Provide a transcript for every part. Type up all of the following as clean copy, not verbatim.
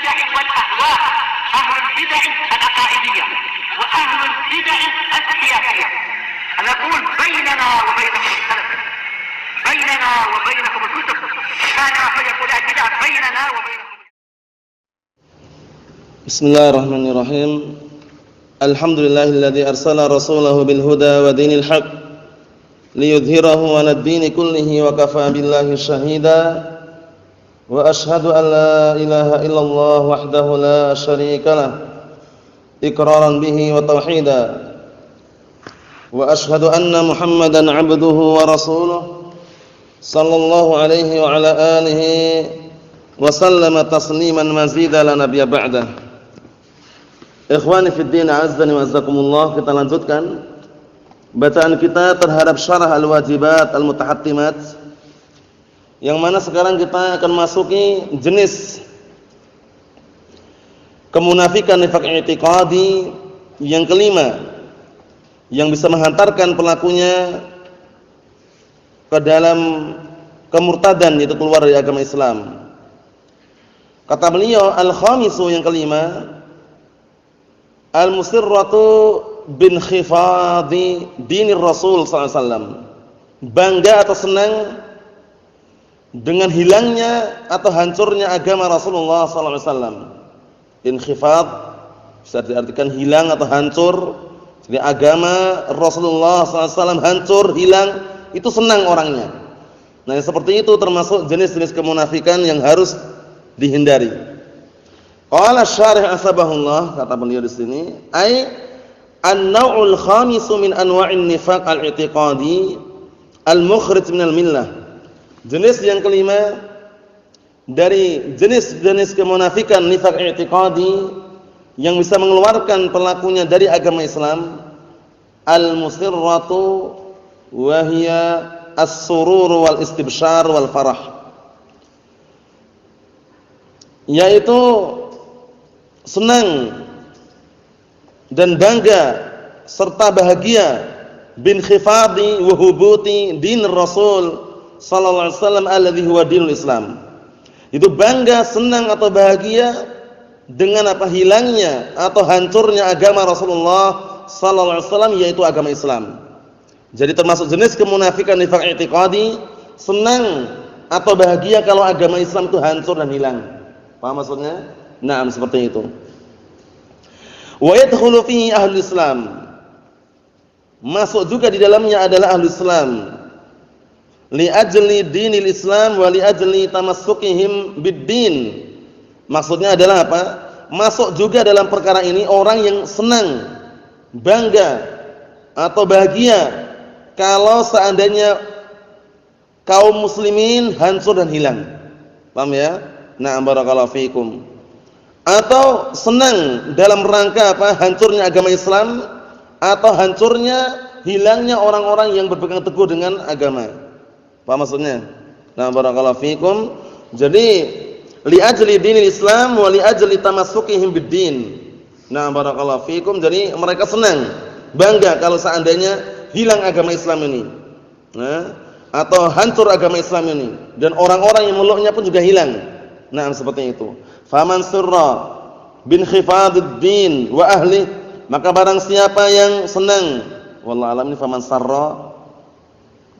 البدع والأهواء، أهل البدع العقائدية وأهل البدع السياسية. نقول بيننا وبينكم السلف، بيننا وبينكم الكتب، كان فيقول البدع بيننا وبينكم. بسم الله الرحمن الرحيم. الحمد لله الذي أرسل رسوله بالهدى ودين الحق ليظهره على الدين كله وكفى بالله شهيدا وأشهد أن لا إله إلا الله وحده لا شريك له إقرارا به وتوحيدا وأشهد أن محمدا عبده ورسوله صلى الله عليه وعلى آله وسلم تسليما مزيدا لا نبي بعده. Ikhwani fid din, azzani wa azzakumullah. Kita lanjutkan bacaan kita terhadap syarah al-wajibat al-mutahattimat, yang mana sekarang kita akan masuki jenis kemunafikan nifaq i'tiqadi yang kelima, yang bisa menghantarkan pelakunya ke dalam kemurtadan, yaitu keluar dari agama Islam. Kata beliau, al-khamisu, yang kelima, al-musirratu bin khifadi dinir Rasul sallallahu alaihi wasallam, bangga atau senang dengan hilangnya atau hancurnya agama Rasulullah sallallahu alaihi wasallam. Inkhifad bisa diartikan hilang atau hancur. Jadi agama Rasulullah sallallahu alaihi wasallam hancur, hilang, itu senang orangnya. Nah, seperti itu termasuk jenis-jenis kemunafikan yang harus dihindari. Qala syarih asbahullah, kata beliau di sini, ai an-naw'ul khamisu min anwa'in nifaq al-i'tiqadi al-mukhrij min al-millah. Jenis yang kelima dari jenis-jenis kemunafikan nifaq i'tiqadi yang bisa mengeluarkan pelakunya dari agama Islam, al-musirratu wa hiya as-surur wal istibsyar wal farah, yaitu senang dan bangga serta bahagia bin khifadi wa hubuti din Rasul sallallahu alaihi wasallam alladhi huwa dinul Islam. Itu bangga, senang atau bahagia dengan apa? Hilangnya atau hancurnya agama Rasulullah sallallahu alaihi wasallam, yaitu agama Islam. Jadi termasuk jenis kemunafikan nifaq i'tiqadi, senang atau bahagia kalau agama Islam itu hancur dan hilang. Paham maksudnya? Naam, seperti itu. Wa yadkhulu fihi ahlul Islam, masuk juga di dalamnya adalah ahlul Islam, li ajli dinil Islam wa li ajli tamassukihim bid-din. Maksudnya adalah apa? Masuk juga dalam perkara ini orang yang senang, bangga atau bahagia kalau seandainya kaum muslimin hancur dan hilang. Paham ya? Na'am, barakallahu fiikum. Atau senang dalam rangka apa? Hancurnya agama Islam atau hancurnya, hilangnya orang-orang yang berpegang teguh dengan agama. Paham maksudnya? Nah, barakallahu fikum. Jadi li ajli dinil Islam wa li ajli tamassukihim bid-din. Nah, barakallahu fikum. Jadi mereka senang, bangga kalau seandainya hilang agama Islam ini. Nah, atau hancur agama Islam ini dan orang-orang yang memeluknya pun juga hilang. Nah, seperti itu. Faman sirra bin khifadid din wa ahli, maka barang siapa yang senang, wallahu alam, ini faman sarra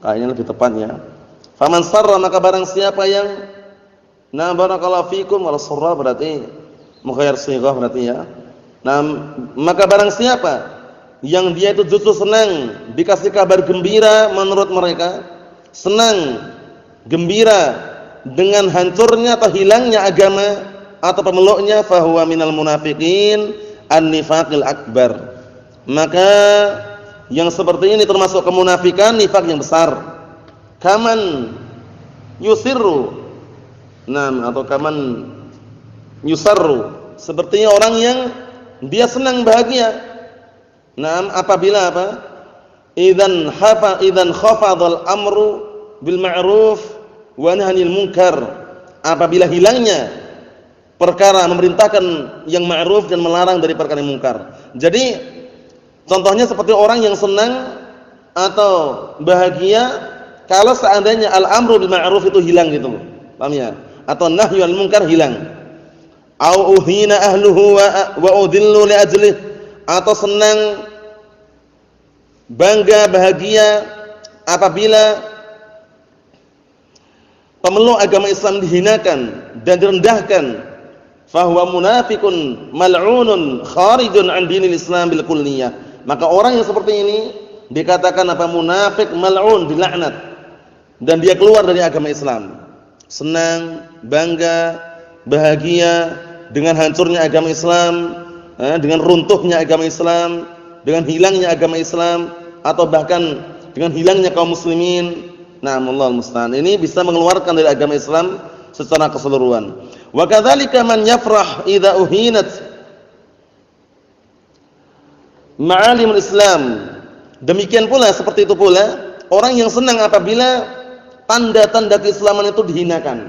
kayaknya lebih tepatnya. Faman sarra, maka barang siapa yang, nah barakallahu fikum, wala surra berarti mukhayyar sighah berarti ya. Nah, maka barang siapa yang dia itu justru senang dikasih kabar gembira, menurut mereka senang, gembira dengan hancurnya atau hilangnya agama atau pemeluknya, fahuwa minal munafiqin an-nifaqil akbar. Maka yang seperti ini termasuk kemunafikan nifaq yang besar. Kaman yusirru, nah, atau kaman yusarru, seperti orang yang dia senang bahagia. Nah, apabila apa? Idzan khafadhal amru bil ma'ruf wa nahyanil munkar, apabila hilangnya perkara memerintahkan yang ma'ruf dan melarang dari perkara yang munkar. Jadi contohnya seperti orang yang senang atau bahagia kalau seandainya al-amru bil ma'ruf itu hilang gitu. Paham ya? Atau nahyu anil munkar hilang. au uhina ahluhu wa udhillu li ajlih, atau senang, bangga, bahagia apabila pemeluk agama Islam dihinakan dan direndahkan, fahuwa munafiqun mal'unun kharijun an dinil Islam bil kulliyah. Maka orang yang seperti ini dikatakan apa? Munafik mal'un, dilaknat, dan dia keluar dari agama Islam. Senang, bangga, bahagia dengan hancurnya agama Islam, dengan runtuhnya agama Islam, dengan hilangnya agama Islam, atau bahkan dengan hilangnya kaum muslimin. Na'amullah musta'an. Ini bisa mengeluarkan dari agama Islam secara keseluruhan. Wa kadzalika man yafrah idza uhinat ma'alimul Islam. Demikian pula, seperti itu pula orang yang senang apabila tanda-tanda keislaman itu dihinakan.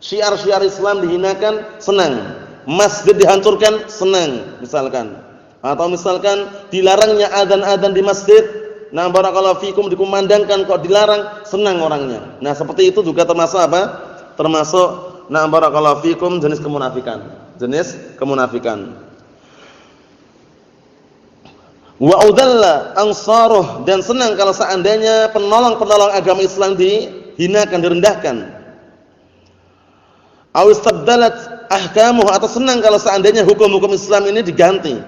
Syiar-syiar Islam dihinakan, senang. Masjid dihancurkan, senang misalkan. Atau misalkan dilarangnya adzan-adzan di masjid, nah barakallahu fikum, dikumandangkan kok dilarang, senang orangnya. Nah, seperti itu juga termasuk apa? Termasuk nah barakallahu fikum jenis kemunafikan. Jenis kemunafikan. Wa udalla ansaruh, dan senang kalau seandainya penolong-penolong agama Islam dihinakan, direndahkan. Aw istabdalat ahkamuhu, atau senang kalau seandainya hukum-hukum Islam ini diganti.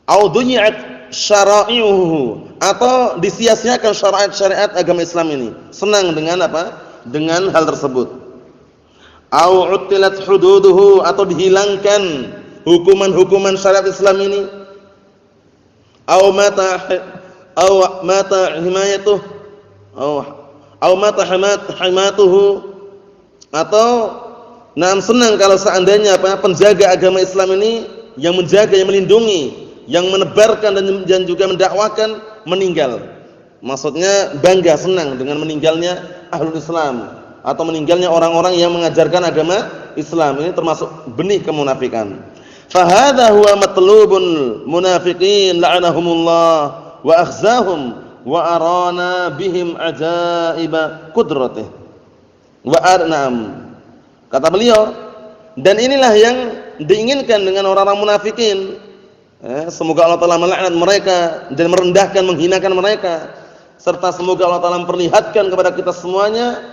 Aw dunyat syara'i'uhu, atau disia-siakan syariat agama Islam ini. Senang dengan apa? Dengan hal tersebut. Aw utilat hududuhu, atau dihilangkan hukuman-hukuman syariat Islam ini. Aw mata himayatuh, aw mata himatuhu, atau senang kalau seandainya apa? Penjaga agama Islam ini, yang menjaga, yang melindungi, yang menebarkan dan juga mendakwakan, meninggal. Maksudnya bangga, senang dengan meninggalnya ahlul Islam, atau meninggalnya orang-orang yang mengajarkan agama Islam. Ini termasuk benih kemunafikan. Fa hadza huwa matlubul munafiqin la'anahumullah wa akhzahum wa arana bihim ajaiba qudratih. Wa arnam. Kata beliau, dan inilah yang diinginkan dengan orang-orang munafikin. Semoga Allah Ta'ala melaknat mereka dan merendahkan, menghinakan mereka, serta semoga Allah Ta'ala memperlihatkan kepada kita semuanya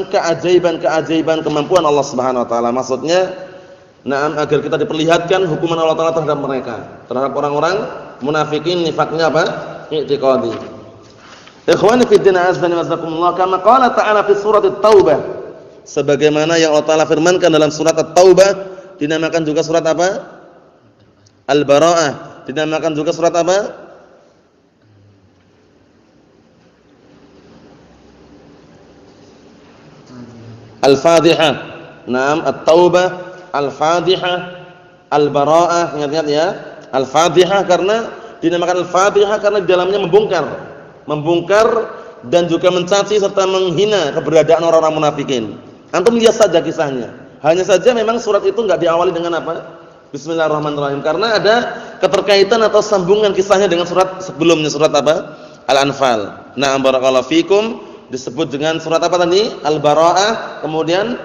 keajaiban-keajaiban kemampuan Allah Subhanahu Wa Ta'ala. Maksudnya agar kita diperlihatkan hukuman Allah Ta'ala terhadap mereka, terhadap orang-orang munafikin, nifaknya apa? I'tiqadi. Ikhwani fi din, azza wa jazakumullah, kama qala ta'ala fi surat at-taubah, sebagaimana yang Allah Ta'ala firmankan dalam surat at-taubah. Dinamakan juga surat apa? Al-Bara'ah. Dinamakan juga surat apa? Al-Fadhihah. Naam, at-taubah, Al-Fadhihah, Al-Bara'ah. Ingat-ingat ya, Al-Fadhihah karena dinamakan Al-Fadhihah karena di dalamnya membongkar dan juga mencaci serta menghina keberadaan orang-orang munafikin. Antum lihat saja kisahnya. Hanya saja memang surat itu enggak diawali dengan apa? Bismillahirrahmanirrahim, karena ada keterkaitan atau sambungan kisahnya dengan surat sebelumnya, surat apa? Al-Anfal. Na'am barakallahu fikum, disebut dengan surat apa tadi? Al-Bara'ah, kemudian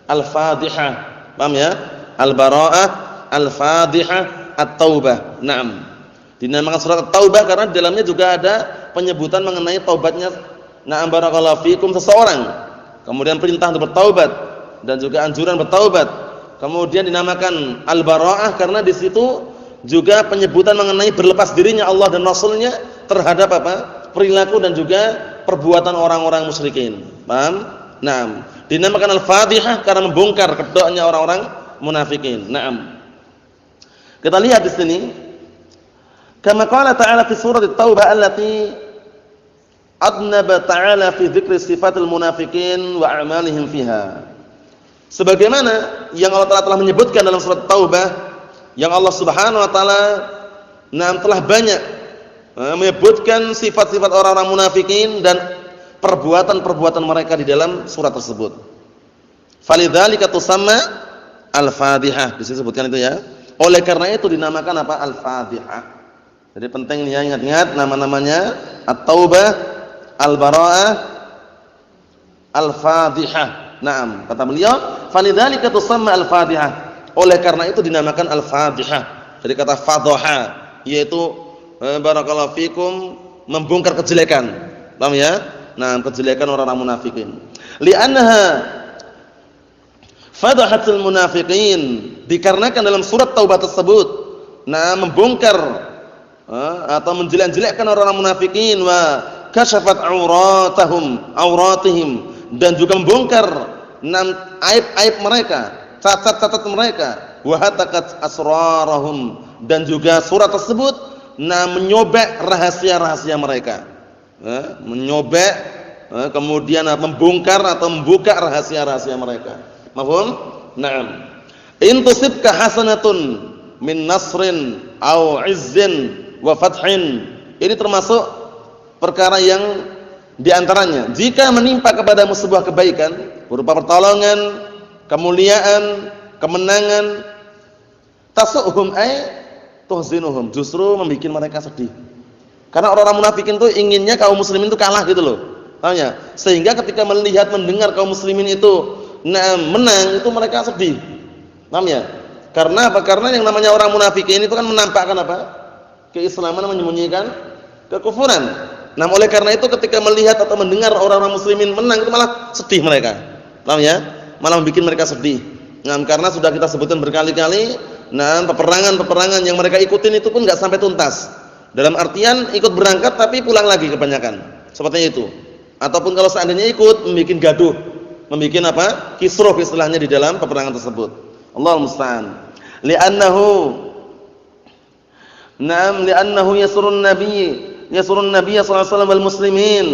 Al-Fadhihah. Paham ya? Al-Bara'ah, Al-Fadhihah, At-Taubah. Naam. Dinamakan surat At-Taubah karena di dalamnya juga ada penyebutan mengenai taubatnya na'am barakallahu fikum seseorang. Kemudian perintah untuk bertaubat dan juga anjuran bertaubat. Kemudian dinamakan Al-Bara'ah karena di situ juga penyebutan mengenai berlepas dirinya Allah dan Rasulnya terhadap apa? Perilaku dan juga perbuatan orang-orang musyrikin. Paham? Naam. Dinamakan Al-Fadhihah karena membongkar kedoknya orang-orang munafikin. Naam. Kita lihat di sini. Kama qala ta'ala fi surat At-Taubah allati adnaba ta'ala fi dzikri sifatil munafiqin wa a'malihim fiha. Sebagaimana yang Allah Ta'ala telah menyebutkan dalam surat Taubah, yang Allah Subhanahu wa taala telah banyak menyebutkan sifat-sifat orang-orang munafikin dan perbuatan-perbuatan mereka di dalam surat tersebut. Falidzalika tusamma Al-Fadhihah, disebutkan itu ya. Oleh karena itu dinamakan apa? Al-Fadhihah. Jadi penting ya, ingat-ingat nama-namanya: At-Taubah, Al-Bara'ah, Al-Fadhihah. Naam, kata beliau, Falidzalika tusamma al-Fatihah. Oleh karena itu dinamakan al-Fatihah. Dari kata fadhaha, yaitu barakallahu fikum membongkar kejelekan. Paham ya? Nah, kejelekan orang-orang munafikin. Li'annaha fadhahatul munafiqin, dikarenakan dalam surat Taubah tersebut membongkar atau menjelek-jelekkan orang-orang munafikin, wa kasyafat auratihim, dan juga membongkar aib-aib mereka, cacat-cacat mereka, wa hatakat asrarahum, dan juga surat tersebut menyobek rahasia-rahasia mereka, menyobek kemudian membongkar atau membuka rahasia-rahasia mereka. Mahfum? Naam. In tusibka hasanatun min nasrin aw izzin wa fathin. Ini termasuk perkara yang diantaranya, jika menimpa kepadamu sebuah kebaikan berupa pertolongan, kemuliaan, kemenangan, tasuhum ay tuhzinuhum, justru membuat mereka sedih. Karena orang-orang munafikin itu inginnya kaum muslimin itu kalah gitu loh. Paham ya? Sehingga ketika melihat mendengar kaum muslimin itu menang, itu mereka sedih. Paham ya? Karena apa? Karena yang namanya orang munafikin itu kan menampakkan apa? Keislaman, menyembunyikan kekufuran. Nah, oleh karena itu ketika melihat atau mendengar orang-orang muslimin menang, itu malah sedih mereka. Paham ya? Malah membuat mereka sedih. Nah, karena sudah kita sebutkan berkali-kali, peperangan-peperangan yang mereka ikutin itu pun enggak sampai tuntas. Dalam artian ikut berangkat tapi pulang lagi kebanyakan. Seperti itu. Ataupun kalau seandainya ikut membuat gaduh, membuat apa? Kisruh istilahnya di dalam peperangan tersebut. Allahul musta'an. Li'annahu yasurun nabiy sallallahu alaihi wasallam wal muslimin.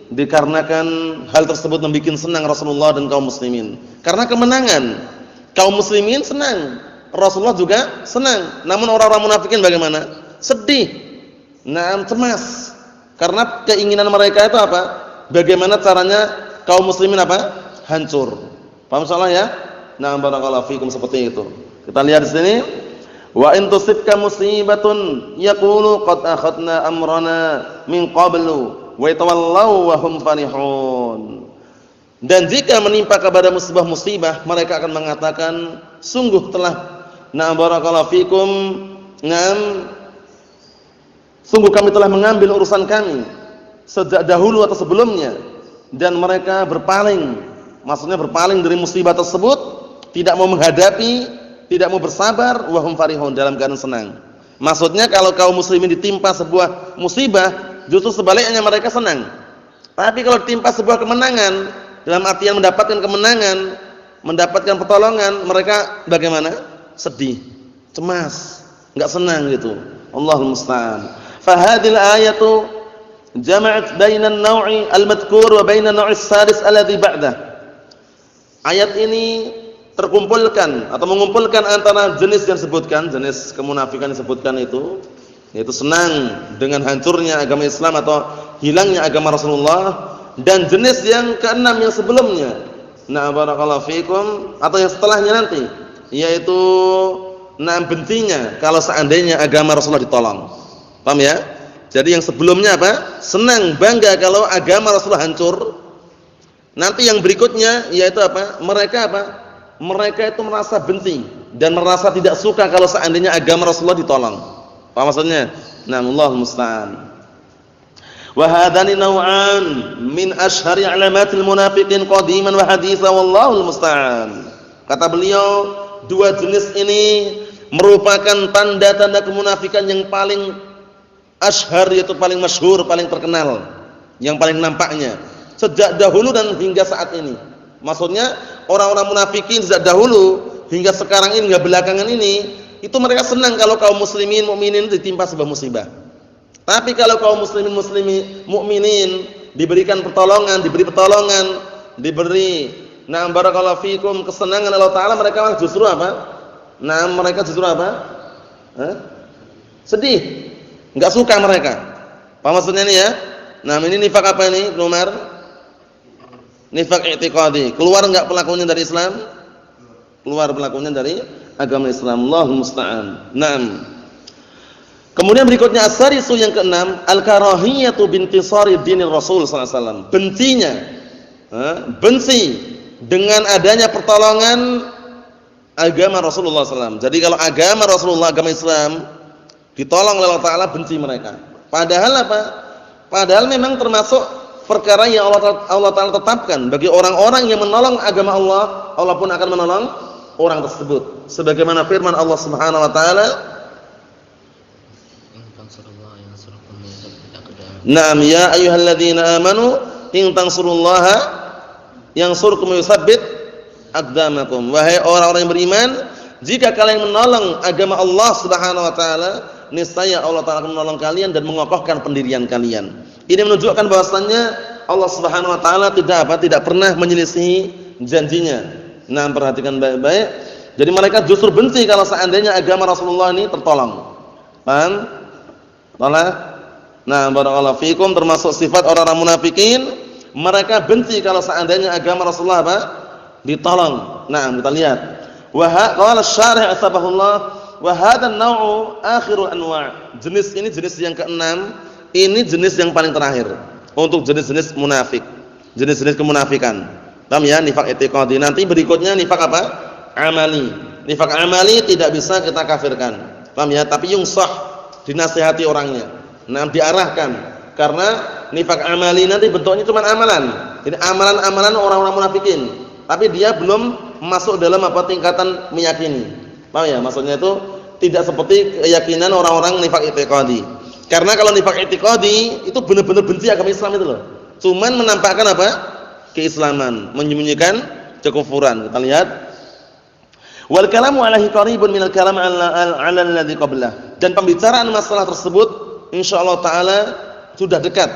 Dikarenakan hal tersebut membuat senang Rasulullah dan kaum muslimin. Karena kemenangan, kaum muslimin senang, Rasulullah juga senang. Namun orang-orang munafikin bagaimana? Sedih. Cemas. Karena keinginan mereka itu apa? Bagaimana caranya kaum muslimin apa? Hancur. Paham salah ya? Barakallahu fikum, seperti itu. Kita lihat di sini, wa in tusibka musibatun yaqulu qad akhadna amrana min qablu wa yatawallau wa hum farihun. Dan jika menimpa kepadamu sebuah musibah, mereka akan mengatakan, sungguh telah barakallahu fikum, sungguh kami telah mengambil urusan kami sejak dahulu atau sebelumnya, dan mereka berpaling, maksudnya berpaling dari musibah tersebut, tidak mau menghadapi, tidak mau bersabar, wa hum farihun, dalam keadaan senang. Maksudnya kalau kaum muslimin ditimpa sebuah musibah, justru sebaliknya mereka senang. Tapi kalau ditimpa sebuah kemenangan, dalam artian mendapatkan kemenangan, mendapatkan pertolongan, mereka bagaimana? Sedih, cemas, enggak senang gitu. Allahul musta'an. Fahadhil ayatu jama'at bainan naw'i al-madhkur wa bainan naw'i as-salis alladhi ba'dah. Ayat ini terkumpulkan atau mengumpulkan antara jenis yang disebutkan, jenis kemunafikan yang disebutkan itu, yaitu senang dengan hancurnya agama Islam atau hilangnya agama Rasulullah, dan jenis yang keenam yang sebelumnya, barakallahu fikum, atau yang setelahnya nanti, yaitu bentingnya kalau seandainya agama Rasulullah ditolong. Paham ya? Jadi yang sebelumnya apa? Senang, bangga kalau agama Rasulullah hancur. Nanti yang berikutnya yaitu apa? Mereka apa? Mereka itu merasa benci dan merasa tidak suka kalau seandainya agama Rasulullah ditolong. Paham maksudnya? Allahul musta'an. Wa hadzani naw'an min ashhari 'alamatil munafiqin qadiman wa haditsan, wallahul musta'an. Kata beliau, dua jenis ini merupakan tanda-tanda kemunafikan yang paling ashhar, yaitu paling masyhur, paling terkenal, yang paling nampaknya sejak dahulu dan hingga saat ini. Maksudnya orang-orang munafikin sejak dahulu hingga sekarang ini, hingga belakangan ini, itu mereka senang kalau kaum muslimin mukminin ditimpa sebuah musibah. Tapi kalau kaum muslimin mukminin diberikan pertolongan, diberi barakallahu fikum kesenangan Allah taala, mereka justru apa? Mereka justru apa? Sedih. Enggak suka mereka. Apa maksudnya ini ya? Ini nifak apa ini, Umar? Nifak i'tiqadi. Keluar enggak pelakunya dari Islam? Keluar pelakunya dari agama Islam. Allahul musta'an. Kemudian berikutnya as-sarisu yang keenam, al-karahiyatu bintisari dinir Rasul sallallahu alaihi wasallam. Benci dengan adanya pertolongan agama Rasulullah SAW. Jadi kalau agama Rasulullah, agama Islam ditolong oleh Allah Ta'ala, benci mereka. Padahal apa? Padahal memang termasuk perkara yang Allah Ta'ala tetapkan bagi orang-orang yang menolong agama Allah, Allah pun akan menolong orang tersebut. Sebagaimana firman Allah Subhanahu Wa Ta'ala, Naam ya ayyuhalladzina amanu in tansurullaha yansurkum yutsabbit aqdamakum. Wahai orang-orang yang beriman, jika kalian menolong agama Allah Subhanahu wa taala, niscaya Allah Taala akan menolong kalian dan mengokohkan pendirian kalian. Ini menunjukkan bahwasannya Allah Subhanahu wa taala tidak pernah menyelisihi janjinya. Nah, perhatikan baik-baik. Jadi mereka justru benci kalau seandainya agama Rasulullah ini tertolong. Paham? Tolong. Nah, barakallahu fikum, termasuk sifat orang-orang munafikin, mereka benci kalau seandainya agama Rasulullah apa? Ditolong. Nah, kita lihat. Wa qala asy-syarih asbahullah wa hadha an-naw'u akhirul anwa'. Jenis ini jenis yang keenam, ini jenis yang paling terakhir untuk jenis-jenis munafik. Jenis-jenis kemunafikan. Paham ya? Nifaq i'tiqadi. Nanti berikutnya nifaq apa? Amali. Nifaq amali tidak bisa kita kafirkan. Paham ya? Tapi yungsah, dinasihati orangnya. Nah, diarahkan, karena nifaq amali nanti bentuknya cuma amalan. Jadi amalan-amalan orang-orang munafikin, tapi dia belum masuk dalam apa tingkatan meyakini. Paham ya? Maksudnya itu tidak seperti keyakinan orang-orang nifaq i'tiqadi. Karena kalau nifaq i'tiqadi itu benar-benar benci agama Islam itu loh. Cuman menampakkan apa? Keislaman, menyembunyikan kekufuran. Kita lihat. Wal kalamu alaihi qaribun minal kalam 'ala alladhi qablah. Dan pembicaraan masalah tersebut insyaallah taala sudah dekat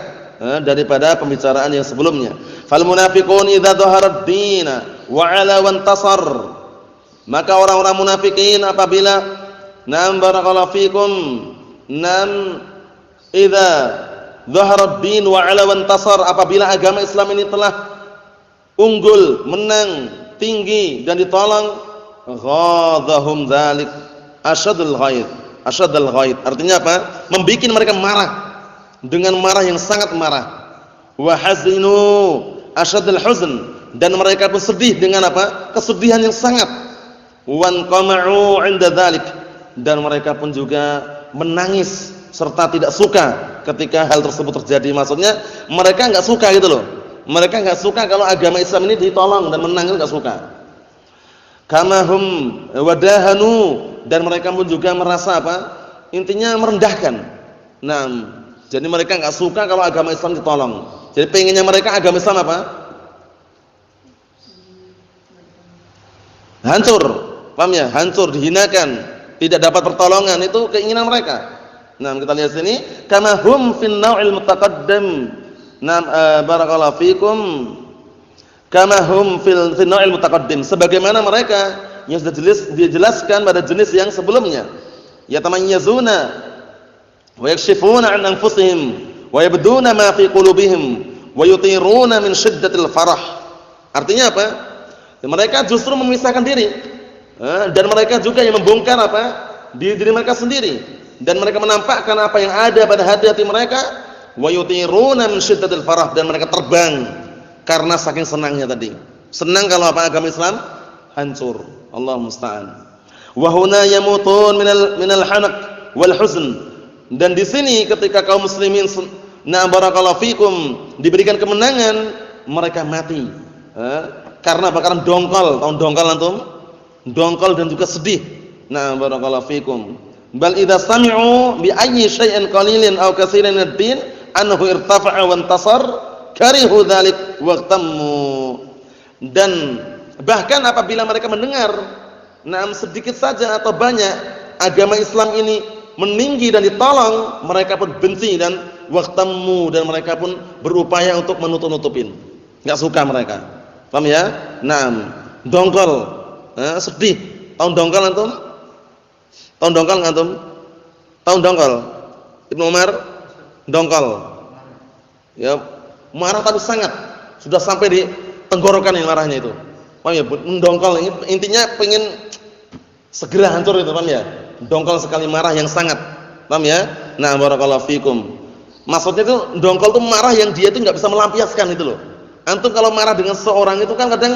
daripada pembicaraan yang sebelumnya. Fal munafiqun idza dhahara ad-din wa 'ala wa intasar. Maka orang-orang munafikin apabila barakallahu fikum idza dhahara ad-din wa 'ala wa intasar, apabila agama Islam ini telah unggul, menang, tinggi dan ditolong, ghadahum dzalik asyadul ghaid. Asyadul ghaid artinya apa? Membikin mereka marah dengan marah yang sangat marah. Wa hazinu asyadul huzn, dan mereka pun sedih dengan apa? Kesedihan yang sangat. Wan qama'u 'inda dzalik, dan mereka pun juga menangis serta tidak suka ketika hal tersebut terjadi. Maksudnya mereka enggak suka gitu loh. Mereka enggak suka kalau agama Islam ini ditolong dan menang, enggak suka. Kamahum wadahanu, dan mereka pun juga merasa apa? Intinya merendahkan. Nah, jadi mereka enggak suka kalau agama Islam ditolong. Jadi pengennya mereka agama Islam apa? Hancur. Paham ya? Hancur, dihinakan, tidak dapat pertolongan, itu keinginan mereka. Nah, kita lihat sini, kamahum fin naw'il mutaqaddam. Nah, barakallahu fikum. Kamahum fil naw'il mutaqaddim, sebagaimana mereka yang sudah dijelaskan pada jenis yang sebelumnya. Yatamayyazuna wa yakshifuna 'an anfusihim wa yabduna ma fi qulubihim wa yutiruna min shiddatil farah. Artinya apa? Mereka justru memisahkan diri, dan mereka juga yang membongkar apa? Diri mereka sendiri, dan mereka menampakkan apa yang ada pada hati-hati mereka, wa yutiruna min shiddatil farah, dan mereka terbang karena saking senangnya tadi. Senang kalau apa? Agama Islam hancur. Allah musta'an. Wa huna yamutun minal hanaq wal huzn. Dan di sini ketika kaum muslimin barakallahu fikum diberikan kemenangan, mereka mati. Karena apa? Karena dongkol. Tahu dongkol antum? Dongkol dan juga sedih. Barakallahu fikum. Bal idza sami'u bi ayyi syai'in qalilin aw katsirin ad-din annahu irtafa'a wa intasar karihu dzalik waqtammu. Dan bahkan apabila mereka mendengar sedikit saja atau banyak agama Islam ini meninggi dan ditolong, mereka pun benci dan waqtammu, dan mereka pun berupaya untuk menutup-nutupin. Enggak suka mereka. Paham ya? Dongkol, sedih. Tahu dongkol antum? Tahu dongkol antum? Tahu dongkol? Ibnu Umar dongkol. Ya, marah tapi sangat, sudah sampai di tenggorokan yang marahnya itu. Paham ya? Mendongkol ini intinya pengen segera hancur itu, paham ya? Dongkol sekali, marah yang sangat. Paham ya? Barakallahu fikum. Maksudnya itu dongkol itu marah yang dia itu enggak bisa melampiaskan itu loh. Antum kalau marah dengan seorang itu kan kadang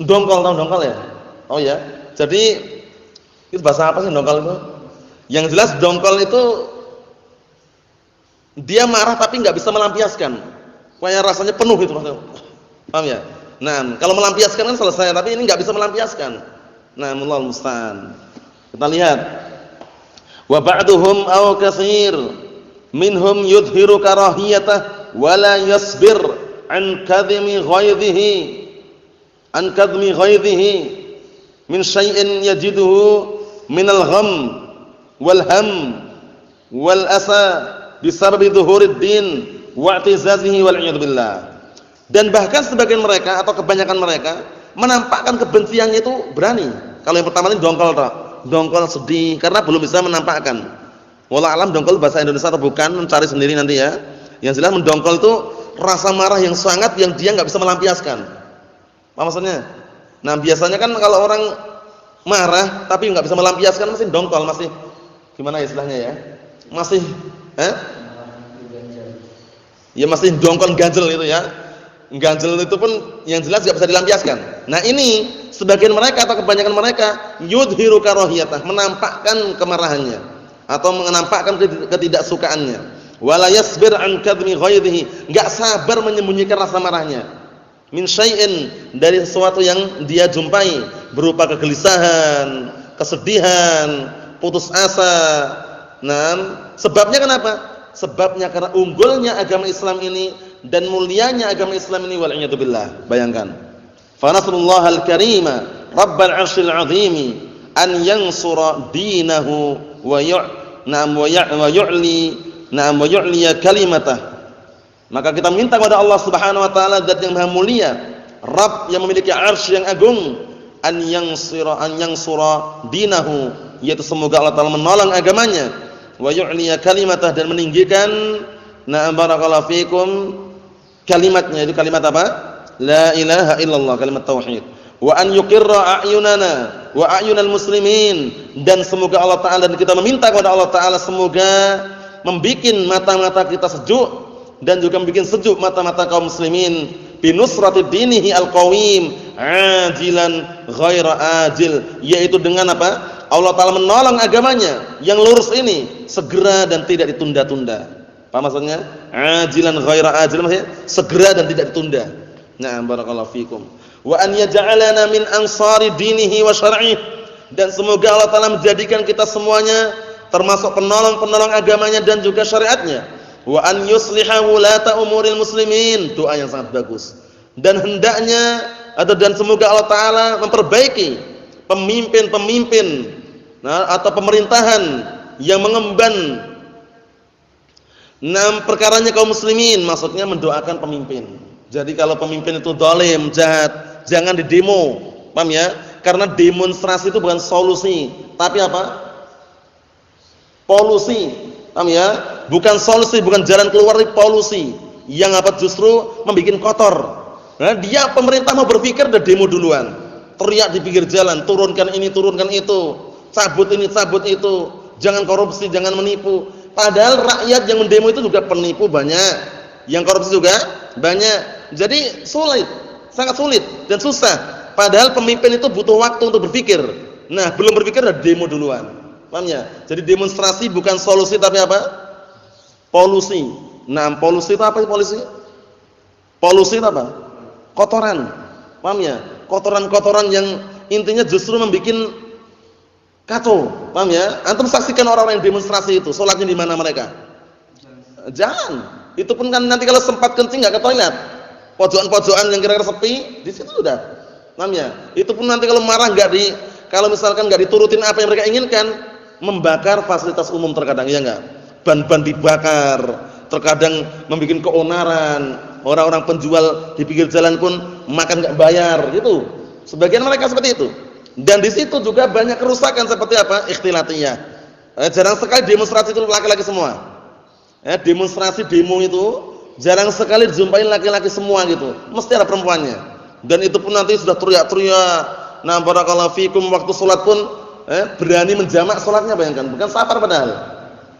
Dongkol, tahu dongkol ya? Oh ya. Jadi itu bahasa apa sih dongkol itu? Yang jelas dongkol itu dia marah tapi nggak bisa melampiaskan. Kayak rasanya penuh gitu maksudnya. Paham ya? Nah, kalau melampiaskan kan selesai, tapi ini nggak bisa melampiaskan. Nah, Allahu musta'an. Kita lihat. Wa ba'duhum aw katsir minhum yudhiru karahiyatah wa la yasbir an kadhimi ghaidhihi min syai'in yajiduhu min al-gham wal ham wal asa bisarbi dhuhurid din wa i'tizazihi wal a'yadu billah. Dan bahkan sebagian mereka atau kebanyakan mereka menampakkan kebenciannya itu berani. Kalau yang pertama ini dongkol toh. Dongkol sedih karena belum bisa menampakkan. Wallahu alam dongkol bahasa Indonesia atau bukan, mencari sendiri nanti ya. Yang jelas mendongkol itu rasa marah yang sangat yang dia enggak bisa melampiaskan. Apa maksudnya? Nah, biasanya kan kalau orang marah tapi enggak bisa melampiaskan masih dongkol, masih gimana istilahnya ya? Masih ya masih dongkol ganjel itu ya. Ganjel itu pun yang jelas enggak bisa dilampiaskan. Nah, ini sebagian mereka atau kebanyakan mereka yudhiru karahiyatah, menampakkan kemarahannya atau menampakkan ketidaksukaannya. Wala yasbir an kadhmi ghaidhihi, enggak sabar menyembunyikan rasa marahnya. Min syai'in, dari sesuatu yang dia jumpai berupa kegelisahan, kesedihan, putus asa. Nah, sebabnya kenapa? Sebabnya karena unggulnya agama Islam ini dan mulianya agama Islam ini, wal a'yadu billah. Bayangkan. Fa nasrullahal karima rabbal 'arsyil 'azimi an yansura dinahu wa yu'li kalimatah. Maka kita minta kepada Allah Subhanahu wa taala, zat yang maha mulia, Rabb yang memiliki 'arsy yang agung, an yansura dinahu, yaitu semoga Allah taala menolong agamanya, wa yu'li kalimatah, dan meninggikan barakallahu fikum kalimatnya. Itu kalimat apa? La ilaha illallah, kalimat tauhid. Wa an yuqirra a'yunana wa a'yunal muslimin, dan semoga Allah taala, dan kita meminta kepada Allah taala semoga membikin mata-mata kita sejuk dan juga membikin sejuk mata-mata kaum muslimin binusrati dinihi alqawim ajilan ghaira ajil, yaitu dengan apa? Allah taala menolong agamanya yang lurus ini segera dan tidak ditunda-tunda. Apa maksudnya? Ajilan ghaira ajil, maksudnya segera dan tidak ditunda. Na'am, barakallahu fikum. Wa an yaj'alana min ansari dinihi wa syar'ihi, dan semoga Allah taala menjadikan kita semuanya termasuk penolong-penolong agamanya dan juga syariatnya. Wa an yusliha wulata umuril muslimin, doa yang sangat bagus. Dan hendaknya dan semoga Allah taala memperbaiki pemimpin-pemimpin atau pemerintahan yang mengemban perkaranya kaum muslimin, maksudnya mendoakan pemimpin. Jadi kalau pemimpin itu zalim, jahat, jangan didemo. Paham ya? Karena demonstrasi itu bukan solusi, tapi apa? Polusi. Paham ya? Bukan solusi, bukan jalan keluar, tapi polusi. Yang apa? Justru membuat kotor. Nah, dia pemerintah mau berpikir udah demo duluan. Teriak di pinggir jalan, turunkan ini, turunkan itu. Cabut ini, cabut itu. Jangan korupsi, jangan menipu. Padahal rakyat yang mendemo itu juga penipu banyak. Yang korupsi juga banyak. Jadi sulit, sangat sulit dan susah. Padahal pemimpin itu butuh waktu untuk berpikir. Nah, belum berpikir udah demo duluan. Paham ya? Jadi demonstrasi bukan solusi tapi apa? Polusi. Nah, polusi itu apa sih polusi? Polusi itu apa? Kotoran. Paham ya? Kotoran-kotoran yang intinya justru membuat kacau. Paham ya? Antum saksikan orang-orang yang demonstrasi itu, salatnya di mana mereka? Jangan. Itu pun kan nanti kalau sempat kencing enggak ke toilet. Pojokan-pojokan yang kira-kira sepi, di situ sudah. Paham ya? Itu pun nanti kalau marah kalau misalkan enggak diturutin apa yang mereka inginkan, membakar fasilitas umum terkadang, ya enggak? Ban-ban dibakar, terkadang membuat keonaran. Orang-orang penjual di pinggir jalan pun makan enggak bayar, gitu. Sebagian mereka seperti itu. Dan di situ juga banyak kerusakan seperti apa? Ikhtilatiyah. Jarang sekali demonstrasi itu laki-laki semua. Demonstrasi demo itu jarang sekali dijumpai laki-laki semua gitu. Mesti ada perempuannya. Dan itu pun nanti sudah teriak-teriak. Nah, barakallahu fikum, waktu salat pun berani menjamak salatnya, bayangkan. Bukan safar padahal.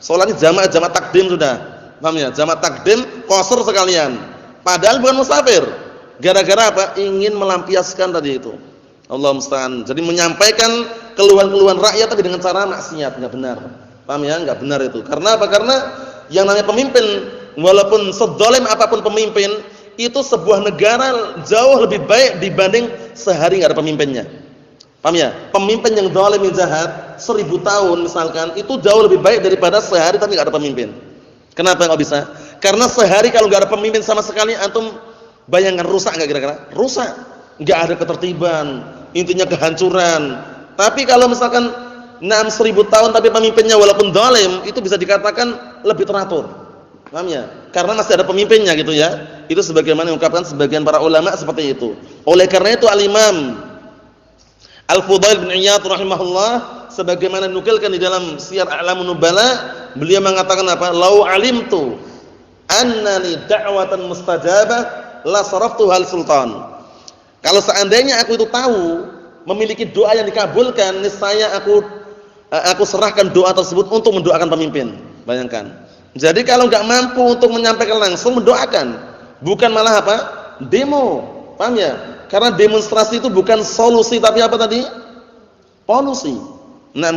Salatnya jamak takdim sudah. Paham ya? Jamak takdim qasar sekalian. Padahal bukan musafir. Gara-gara apa? Ingin melampiaskan tadi itu. Allah musta'an. Jadi menyampaikan keluhan-keluhan rakyat tapi dengan cara maksiat, enggak benar. Paham ya? Enggak benar itu. Karena apa? Karena yang namanya pemimpin, walaupun sedzalim apapun pemimpin, itu sebuah negara jauh lebih baik dibanding sehari enggak ada pemimpinnya. Paham ya? Pemimpin yang zalim yang jahat 1000 tahun misalkan, itu jauh lebih baik daripada sehari tapi enggak ada pemimpin. Kenapa enggak bisa? Karena sehari kalau enggak ada pemimpin sama sekali, antum bayangkan rusak enggak kira-kira? Rusak. Enggak ada ketertiban, intinya kehancuran. Tapi kalau misalkan 1000 tahun tapi pemimpinnya walaupun zalim, itu bisa dikatakan lebih teratur. Paham ya? Karena masih ada pemimpinnya gitu ya. Itu sebagaimana diungkapkan sebagian para ulama seperti itu. Oleh karena itu Al-Imam Al-Fudail bin Iyad rahimahullah sebagaimana dinukilkan di dalam Siyar A'lamun Nubala, beliau mengatakan apa? Lau alimtu annani da'watan mustajabah la saraftu hal sultan. Kalau seandainya aku itu tahu memiliki doa yang dikabulkan, niscaya aku serahkan doa tersebut untuk mendoakan pemimpin. Bayangkan. Jadi kalau enggak mampu untuk menyampaikan langsung, mendoakan. Bukan malah apa? Demo. Paham ya? Karena demonstrasi itu bukan solusi tapi apa tadi? Polusi.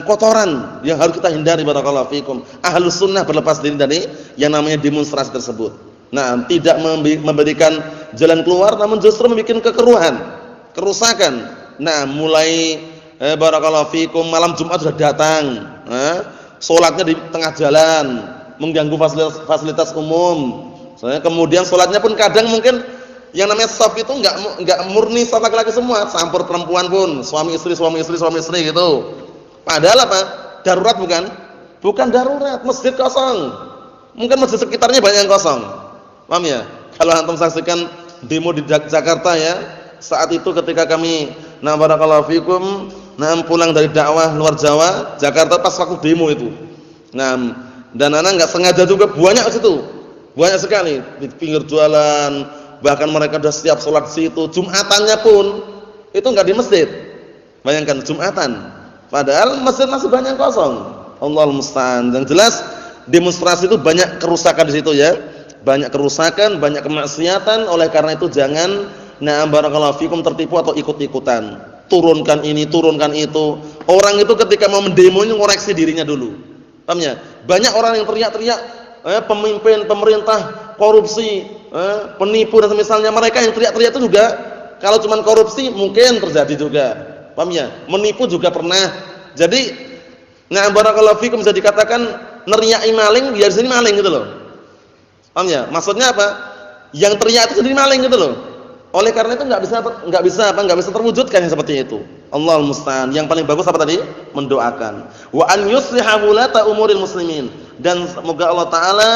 Kotoran yang harus kita hindari, barakallahu fikum. Ahlus sunnah berlepas diri dari yang namanya demonstrasi tersebut. Tidak memberikan jalan keluar, namun justru membuat kekeruhan, kerusakan. Mulai barakallahu fikum malam Jumat sudah datang, salatnya di tengah jalan, mengganggu fasilitas umum. Kemudian salatnya pun kadang mungkin yang namanya shaf itu enggak murni shaf laki-laki semua, campur perempuan pun, suami istri gitu. Padahal apa? Darurat bukan? Bukan darurat, masjid kosong. Mungkin masjid sekitarnya banyak yang kosong. Paham ya? Kalau antum saksikan demo di Jakarta ya, saat itu ketika kami barakallahu fikum pulang dari dakwah luar Jawa, Jakarta pas waktu demo itu. Dan anak enggak sengaja juga banyak di situ. Banyak sekali di pinggir jalan, bahkan mereka sudah siap sholat di situ. Jumatannya pun itu enggak di masjid. Bayangkan Jumatan. Padahal masjid masih banyak kosong. Allahul musta'an. Yang jelas demonstrasi itu banyak kerusakan di situ ya. Banyak kerusakan, banyak kemaksiatan. Oleh karena itu jangan barakallahu fikum tertipu atau ikut-ikutan. Turunkan ini, turunkan itu. Orang itu ketika mau mendemo ini ngoreksi dirinya dulu. Paham ya? Banyak orang yang teriak-teriak pemimpin, pemerintah korupsi, penipu dan semisalnya. Mereka yang teriak-teriak itu juga kalau cuma korupsi mungkin terjadi juga. Paham ya? Menipu juga pernah. Jadi barakallahu fikum bisa dikatakan neriaki maling biar sini maling gitu loh. Paham ya? Maksudnya apa? Yang teriak itu jadi maling gitu loh. Oleh karena itu enggak bisa terwujudkan yang seperti itu. Allahul musta'an. Yang paling bagus apa tadi? Mendoakan. Wa an yusliha wulata umuril muslimin. Dan semoga Allah taala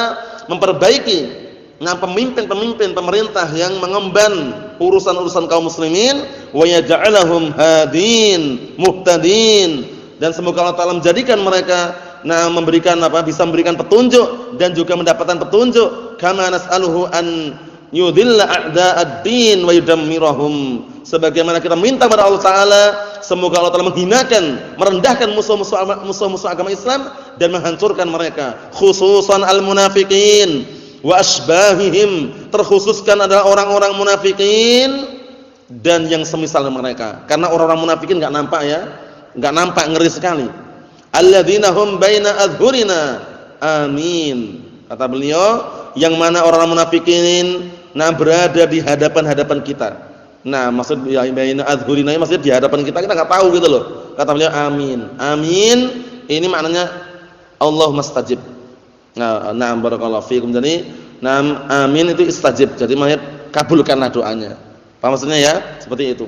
memperbaiki pemimpin-pemimpin pemerintah yang mengemban urusan-urusan kaum muslimin, wa yaj'alahum hadin muhtadin, dan semoga Allah taala menjadikan mereka bisa memberikan petunjuk dan juga mendapatkan petunjuk, kama nas'aluhu an yudhilla a'da'ad-din wa yudammirahum, sebagaimana kita minta kepada Allah taala semoga Allah taala menghinakan, merendahkan musuh-musuh agama Islam dan menghancurkan mereka, khususan al-munafiqin wa asbahihim, terkhususkan adalah orang-orang munafikin dan yang semisal mereka. Karena orang-orang munafikin enggak nampak ya, enggak nampak, ngeri sekali. Alladzina hum baina adhurina, amin. Kata beliau, yang mana orang-orang munafikin berada di hadapan kita. Maksud ya baina adhurina maksudnya di hadapan kita enggak tahu gitu loh. Kata beliau, amin. Amin ini maknanya Allahumma stajib. Barakallahu fiikum. Jadi, amin itu istajib. Jadi maknanya kabulkanlah doanya. Paham maksudnya ya? Seperti itu.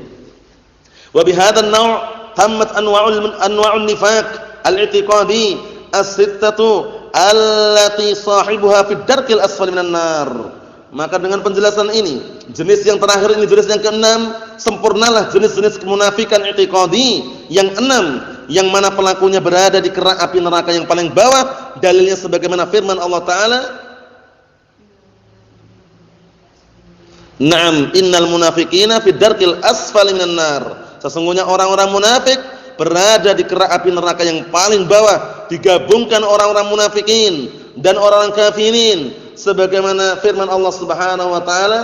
Wa bihadzal naw' tammat anwa'un nifaq al-i'tiqadi as-sittatu allati sahibuha fid darkil asfali minan nar. Maka dengan penjelasan ini, jenis yang terakhir ini jenis yang keenam, sempurnalah jenis-jenis kemunafikan i'tiqadi yang enam, yang mana pelakunya berada di kerak api neraka yang paling bawah. Dalilnya sebagaimana firman Allah taala, innal munafiqina fid darkil asfali minan nar. Sesungguhnya orang-orang munafik berada di kerak api neraka yang paling bawah. Digabungkan orang-orang munafikin dan orang-orang kafirin sebagaimana firman Allah Subhanahu wa taala,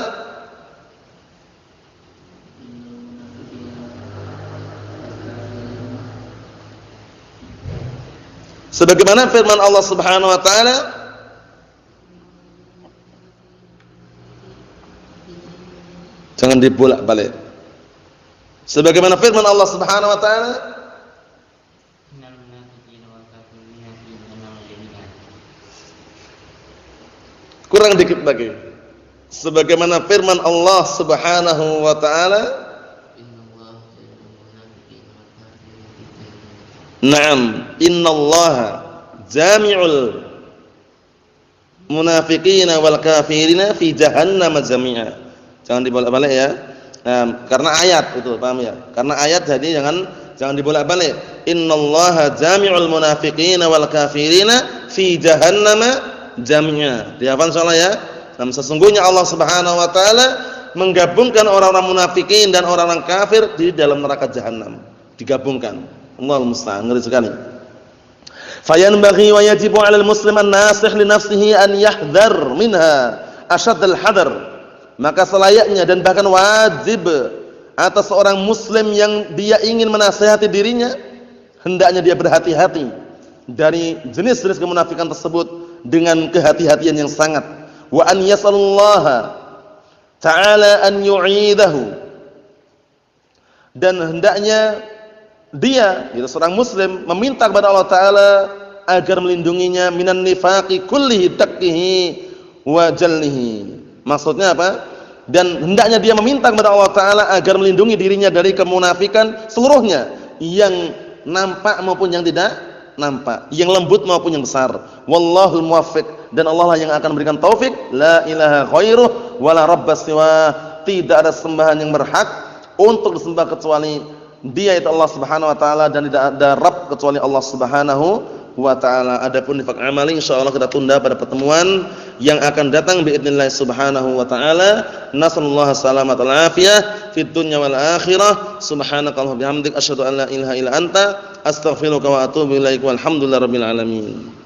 Sebagaimana firman Allah Subhanahu wa taala, jangan dibolak-balik. Sebagaimana firman Allah Subhanahu wa taala, kurang dikit lagi. Sebagaimana firman Allah Subhanahu wa taala, Naam, innallaha jami'ul munafiqina wal kafirina fi jahannam jami'a. Jangan dibolak-balik ya. Karena ayat itu, paham ya? Karena ayat jadi jangan dibolak-balik. Innallaha jami'ul munafiqina wal kafirina fi jahannam jami'a. Dihafal insyaallah ya. Dan sesungguhnya Allah Subhanahu wa taala menggabungkan orang-orang munafikin dan orang-orang kafir di dalam neraka jahanam. Digabungkan. Allahu musta'an, ngeri sekali. Fayanbaghi wa yajibu 'alal muslim an-nasih li nafsihi an yahdhar minha ashaddal hadar. Maka selayaknya dan bahkan wajib atas seorang muslim yang dia ingin menasihati dirinya, hendaknya dia berhati-hati dari jenis-jenis kemunafikan tersebut dengan kehati-hatian yang sangat. Wa an yasallallaha ta'ala an yu'idahu. Dan hendaknya dia, itu seorang muslim, meminta kepada Allah Ta'ala agar melindunginya minan nifaqi kullihi takkihi wa jallihi. Maksudnya apa? Dan hendaknya dia meminta kepada Allah Ta'ala agar melindungi dirinya dari kemunafikan seluruhnya, yang nampak maupun yang tidak nampak, yang lembut maupun yang besar. Wallahul muwaffiq, dan Allah lah yang akan memberikan taufik. La ilaha khairuh wala rabbas siwa. Tidak ada sembahan yang berhak untuk disembah kecuali Dia, itu Allah Subhanahu wa taala, dan tidak ada Rabb kecuali Allah Subhanahu wa taala. Adapun nifaq amali insyaallah kita tunda pada pertemuan yang akan datang biidznillah Subhanahu wa taala. Nasallallahu salamat wal afiyah fid dunya wal akhirah. Subhanakallahumma bihamdik asyhadu an la ilaha illa anta astaghfiruka wa atubu ilaik. Walhamdulillahirabbil alamin.